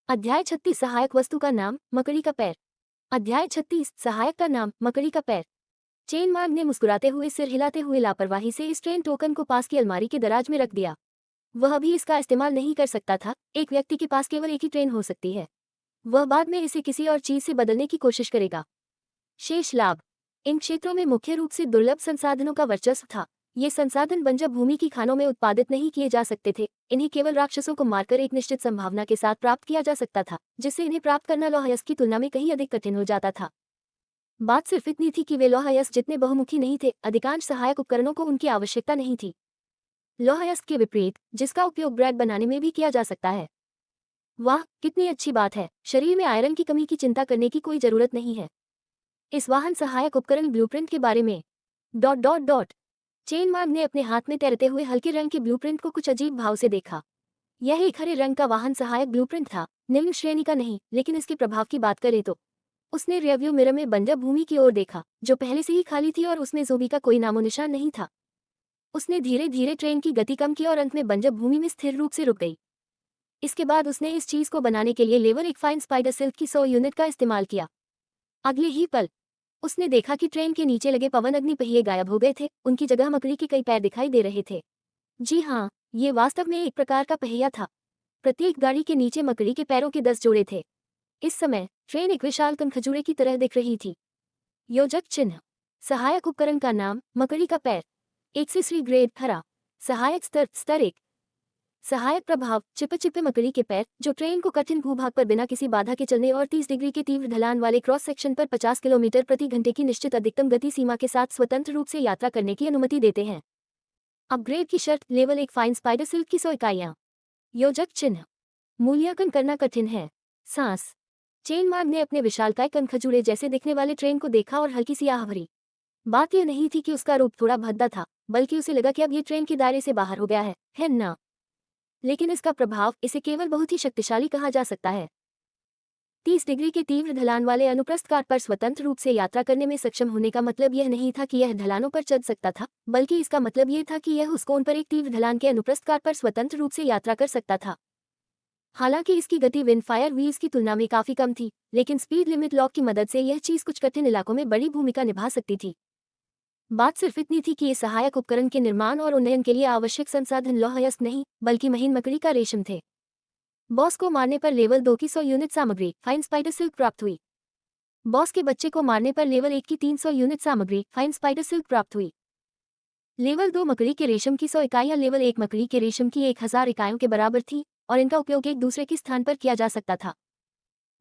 अध्याय 36 सहायक वस्तु का नाम मकड़ी का पैर। अध्याय 36 सहायक का नाम मकड़ी का पैर। चेन मार्ग ने मुस्कुराते हुए सिर हिलाते हुए लापरवाही से इस ट्रेन टोकन को पास की अलमारी के दराज में रख दिया। वह अभी इसका इस्तेमाल नहीं कर सकता था। एक व्यक्ति के पास केवल एक ही ट्रेन हो सकती है। वह बाद में इसे किसी और चीज से बदलने की कोशिश करेगा। शेष लाभ। इन क्षेत्रों में मुख्य रूप से दुर्लभ संसाधनों का वर्चस्व था। ये संसाधन बंजर भूमि की खानों में उत्पादित नहीं किए जा सकते थे। इन्हें केवल राक्षसों को मारकर एक निश्चित संभावना के साथ प्राप्त किया जा सकता था, जिससे इन्हें प्राप्त करना लौहयस्क की तुलना में कहीं अधिक कठिन हो जाता था। बात सिर्फ इतनी थी कि वे लौहयस्क जितने बहुमुखी नहीं थे, अधिकांश सहायक उपकरणों को उनकी आवश्यकता नहीं थी। लौहयस्क के विपरीत, जिसका उपयोग ब्रेड बनाने में भी किया जा सकता है। वाह, कितनी अच्छी बात है! शरीर में आयरन की कमी की चिंता करने की कोई जरूरत नहीं है। इस वाहन सहायक उपकरण ब्लूप्रिंट के बारे में डॉट डॉट डॉट चेन मार्ग ने अपने हाथ में तैरते हुए हल्के रंग के ब्लूप्रिंट को कुछ अजीब भाव से देखा। यह एक हरे रंग का वाहन सहायक ब्लूप्रिंट था, निम्न श्रेणी का नहीं, लेकिन इसके प्रभाव की बात करें तो उसने रियरव्यू मिरर में बंजर भूमि की ओर देखा, जो पहले से ही खाली थी और उसमें जोबी का कोई नामो निशान नहीं था। उसने धीरे धीरे ट्रेन की गति कम की और अंत में बंजर भूमि में स्थिर रूप से रुक गई। इसके बाद उसने इस चीज को बनाने के लिए लेवर एक फाइन स्पाइडर सिल्क की 100 यूनिट का इस्तेमाल किया। अगले ही पल उसने देखा कि ट्रेन के नीचे लगे पवन अग्नि पहिए गायब हो गए थे। उनकी जगह मकड़ी के कई पैर दिखाई दे रहे थे। जी हाँ, ये वास्तव में एक प्रकार का पहिया था। प्रत्येक गाड़ी के नीचे मकड़ी के पैरों के 10 जोड़े थे। इस समय ट्रेन एक विशाल कनखजूरे की तरह दिख रही थी। योजक चिन्ह। सहायक उपकरण का नाम मकड़ी का पैर। एक्सेसरी ग्रेड हरा। सहायक स्तर स्तर 1। सहायक प्रभाव चिपचिपे मकड़ी के पैर, जो ट्रेन को कठिन भूभाग पर बिना किसी बाधा के चलने और 30 डिग्री के तीव्र ढलान वाले क्रॉस सेक्शन पर 50 किलोमीटर प्रति घंटे की निश्चित अधिकतम गति सीमा के साथ स्वतंत्र रूप से यात्रा करने की अनुमति देते हैं। अपग्रेड की शर्त लेवल 1 फाइन स्पाइडर सिल्क की 100 इकाइयां। योजक चिन्ह। मूल्यांकन करना कठिन है। सांस। चेन मार्ग ने अपने विशालकाय कनखजूरे जैसे दिखने वाले ट्रेन को देखा और हल्की सी आह भरी। बात यह नहीं थी कि उसका रूप थोड़ा भद्दा था, बल्कि उसे लगा कि अब ये ट्रेन के दायरे से बाहर हो गया है ना? लेकिन इसका प्रभाव, इसे केवल बहुत ही शक्तिशाली कहा जा सकता है। 30 डिग्री के तीव्र ढलान वाले अनुप्रस्थ काट पर स्वतंत्र रूप से यात्रा करने में सक्षम होने का मतलब यह नहीं था कि यह ढलानों पर चढ़ सकता था, बल्कि इसका मतलब यह था कि यह उस कोण पर एक तीव्र ढलान के अनुप्रस्थ काट पर स्वतंत्र रूप से यात्रा कर सकता था। हालांकि इसकी गति विंडफायर व्हील्स की तुलना में काफी कम थी, लेकिन स्पीड लिमिट लॉक की मदद से यह चीज कुछ कठिन इलाकों में बड़ी भूमिका निभा सकती थी। बात सिर्फ इतनी थी कि ये सहायक उपकरण के निर्माण और उन्नयन के लिए आवश्यक संसाधन लौहयस्क नहीं, बल्कि महीन मकड़ी का रेशम थे। बॉस को मारने पर लेवल 2 की 100 यूनिट सामग्री फाइन स्पाइडर सिल्क प्राप्त हुई। बॉस के बच्चे को मारने पर लेवल 1 की 300 यूनिट सामग्री फाइन स्पाइडर सिल्क प्राप्त हुई। लेवल 2 मकड़ी के रेशम की 100 इकाइयां लेवल 1 मकड़ी के रेशम की 1000 इकाइयों के बराबर थी, और इनका उपयोग एक दूसरे के स्थान पर किया जा सकता था।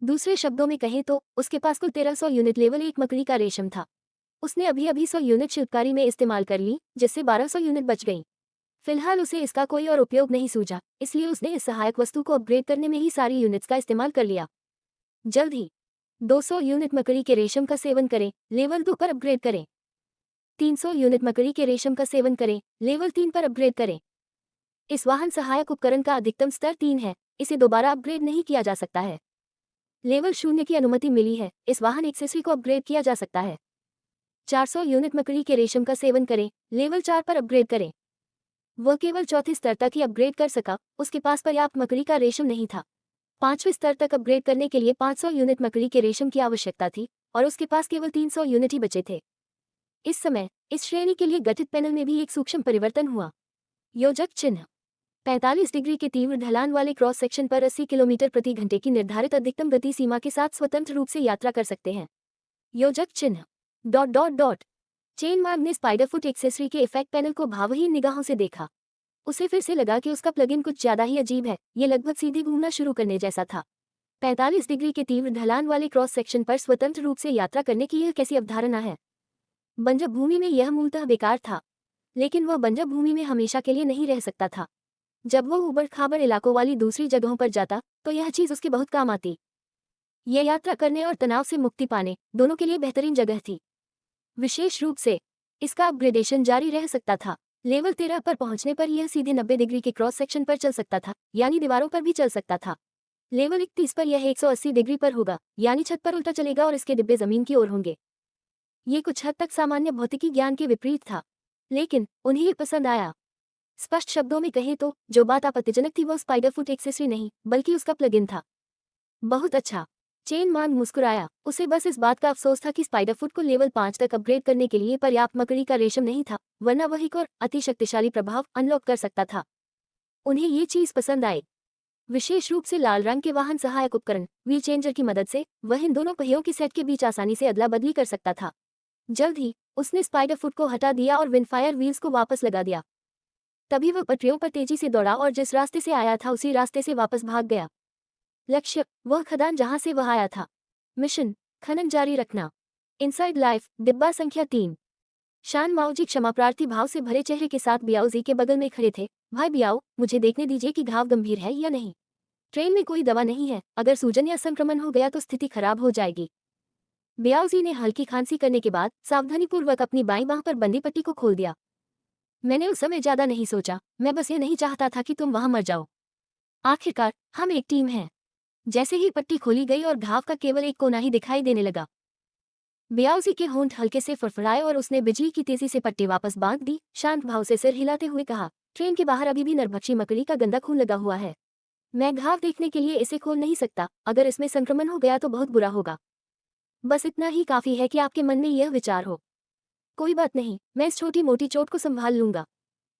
दूसरे शब्दों में कहें तो उसके पास कुल 1300 यूनिट लेवल 1 मकड़ी का रेशम था। उसने अभी अभी 100 यूनिट शिल्पकारी में इस्तेमाल कर ली, जिससे 1200 यूनिट बच गई। फिलहाल उसे इसका कोई और उपयोग नहीं सूझा, इसलिए उसने इस सहायक वस्तु को अपग्रेड करने में ही सारी यूनिट्स का इस्तेमाल कर लिया। जल्द ही 200 यूनिट मकड़ी के रेशम का सेवन करें, लेवल 2 पर अपग्रेड करें। 300 यूनिट मकड़ी के रेशम का सेवन करें, लेवल 3 पर अपग्रेड करें। इस वाहन सहायक उपकरण का अधिकतम स्तर 3 है, इसे दोबारा अपग्रेड नहीं किया जा सकता है। लेवल 0 की अनुमति मिली है, इस वाहन एक्सेसरी को अपग्रेड किया जा सकता है। 400 यूनिट मकड़ी के रेशम का सेवन करें, लेवल 4 पर अपग्रेड करें। वह केवल चौथे स्तर तक ही अपग्रेड कर सका, उसके पास पर्याप्त मकड़ी का रेशम नहीं था। 5वें स्तर तक अपग्रेड करने के लिए 500 यूनिट मकड़ी के रेशम की आवश्यकता थी, और उसके पास केवल 300 यूनिट ही बचे थे। इस समय इस श्रेणी के लिए गठित पैनल में भी एक सूक्ष्म परिवर्तन हुआ। योजक चिन्ह। 45 डिग्री के तीव्र ढलान वाले क्रॉस सेक्शन पर 80 किलोमीटर प्रति घंटे की निर्धारित अधिकतम गति सीमा के साथ स्वतंत्र रूप से यात्रा कर सकते हैं। योजक चिन्ह डॉट डॉट डॉट चेन मार्ग ने स्पाइडरफुट एक्सेसरी के इफेक्ट पैनल को भावहीन निगाहों से देखा। उसे फिर से लगा कि उसका प्लगइन कुछ ज्यादा ही अजीब है, ये लगभग सीधे घूमना शुरू करने जैसा था। 45 डिग्री के तीव्र ढलान वाले क्रॉस सेक्शन पर स्वतंत्र रूप से यात्रा करने की यह कैसी अवधारणा है? बंजर भूमि में यह मूलतः बेकार था, लेकिन वह बंजर भूमि में हमेशा के लिए नहीं रह सकता था। जब वह उबड़ खाबड़ इलाकों वाली दूसरी जगहों पर जाता, तो यह चीज उसके बहुत काम आती। यह यात्रा करने और तनाव से मुक्ति पाने, दोनों के लिए बेहतरीन जगह थी। विशेष रूप से इसका अपग्रेडेशन जारी रह सकता था। लेवल 13 पर पहुंचने पर यह सीधे 90 डिग्री के क्रॉस सेक्शन पर चल सकता था, यानी दीवारों पर भी चल सकता था। लेवल 31 पर यह 180 डिग्री पर होगा, यानी छत पर उल्टा चलेगा और इसके डिब्बे जमीन की ओर होंगे। ये कुछ हद तक सामान्य भौतिकी ज्ञान के विपरीत था, लेकिन उन्हें ये पसंद आया। स्पष्ट शब्दों में कहें तो जो बात आपत्तिजनक थी वह स्पाइडरफुट एक्सेसरी नहीं, बल्कि उसका प्लगइन था। बहुत अच्छा। चेन मांग मुस्कुराया। उसे बस इस बात का अफसोस था कि स्पाइडर फुट को लेवल 5 तक अपग्रेड करने के लिए पर्याप्त मकड़ी का रेशम नहीं था, वरना वह एक और अति शक्तिशाली प्रभाव अनलॉक कर सकता था। उन्हें ये चीज पसंद आई, विशेष रूप से लाल रंग के वाहन सहायक उपकरण व्हील चेंजर की मदद से वह इन दोनों पहियों के सेट के बीच आसानी से अदला बदली कर सकता था। जल्द ही उसने स्पाइडर फुट को हटा दिया और विंडफायर व्हील्स को वापस लगा दिया। तभी वह पटरियों पर तेजी से दौड़ा और जिस रास्ते से आया था उसी रास्ते से वापस भाग गया। लक्ष्य वह खदान जहां से वह आया था। मिशन खनन जारी रखना। इनसाइड लाइफ डिब्बा संख्या 3। शान माओजी क्षमाप्रार्थी भाव से भरे चेहरे के साथ बियाओजी के बगल में खड़े थे। भाई बियाओ, मुझे देखने दीजिए कि घाव गंभीर है या नहीं। ट्रेन में कोई दवा नहीं है, अगर सूजन या संक्रमण हो गया तो स्थिति खराब हो जाएगी। बियाओजी ने हल्की खांसी करने के बाद सावधानीपूर्वक अपनी बाईं बांह पर बंदी पट्टी को खोल दिया। मैंने उस समय ज्यादा नहीं सोचा, मैं बस ये नहीं चाहता था कि तुम वहां मर जाओ। आखिरकार हम एक टीम हैं। जैसे ही पट्टी खोली गई और घाव का केवल एक कोना ही दिखाई देने लगा, बियाओजी के होंठ हल्के से फड़फड़ाए और उसने बिजली की तेजी से पट्टी वापस बांध दी। शांत भाव से सिर हिलाते हुए कहा, ट्रेन के बाहर अभी भी नरभक्षी मकड़ी का गंदा खून लगा हुआ है। मैं घाव देखने के लिए इसे खोल नहीं सकता, अगर इसमें संक्रमण हो गया तो बहुत बुरा होगा। बस इतना ही काफी है कि आपके मन में यह विचार हो। कोई बात नहीं, मैं इस छोटी मोटी चोट को संभाल लूंगा।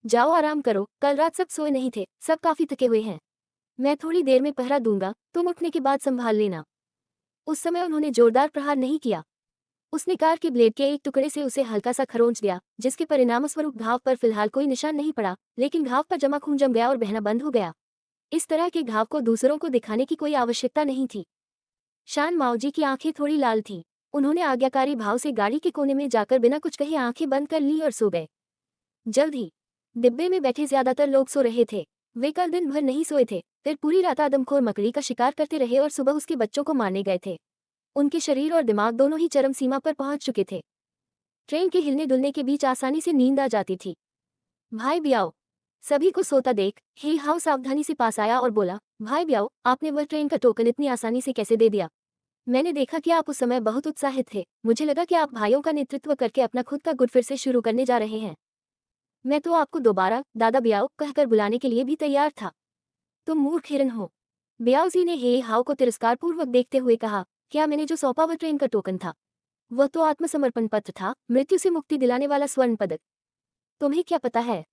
जाओ आराम करो, कल रात सब सोए नहीं थे, सब काफी थके हुए हैं। मैं थोड़ी देर में पहरा दूंगा, तुम उठने के बाद संभाल लेना। उस समय उन्होंने जोरदार प्रहार नहीं किया। उसने कार के ब्लेड के एक टुकड़े से उसे हल्का सा खरोंच दिया, जिसके परिणामस्वरूप घाव पर फिलहाल कोई निशान नहीं पड़ा, लेकिन घाव पर जमा खून जम गया और बहना बंद हो गया। इस तरह के घाव को दूसरों को दिखाने की कोई आवश्यकता नहीं थी। शान माओजी की आंखें थोड़ी लाल थीं। उन्होंने आज्ञाकारी भाव से गाड़ी के कोने में जाकर बिना कुछ कहे आंखें बंद कर ली और सो गए। जल्द ही डिब्बे में बैठे ज्यादातर लोग सो रहे थे। वे कल दिन भर नहीं सोए थे, फिर पूरी रात आदमखोर मकड़ी का शिकार करते रहे और सुबह उसके बच्चों को मारने गए थे। उनके शरीर और दिमाग दोनों ही चरम सीमा पर पहुंच चुके थे। ट्रेन के हिलने डुलने के बीच आसानी से नींद आ जाती थी। भाई बियाओ, सभी को सोता देख हे हाउ सावधानी से पास आया और बोला, भाई बियाओ, आपने वह ट्रेन का टोकन इतनी आसानी से कैसे दे दिया? मैंने देखा कि आप उस समय बहुत उत्साहित थे, मुझे लगा कि आप भाइयों का नेतृत्व करके अपना खुद का गुट फिर से शुरू करने जा रहे हैं। मैं तो आपको दोबारा दादा बियाओ कहकर बुलाने के लिए भी तैयार था। तुम मूर्ख हिरन हो। बियाओ जी ने हे हाउ को तिरस्कारपूर्वक देखते हुए कहा, क्या मैंने जो सौंपा वह ट्रेन का टोकन था? वह तो आत्मसमर्पण पत्र था, मृत्यु से मुक्ति दिलाने वाला स्वर्ण पदक। तुम्हें क्या पता है,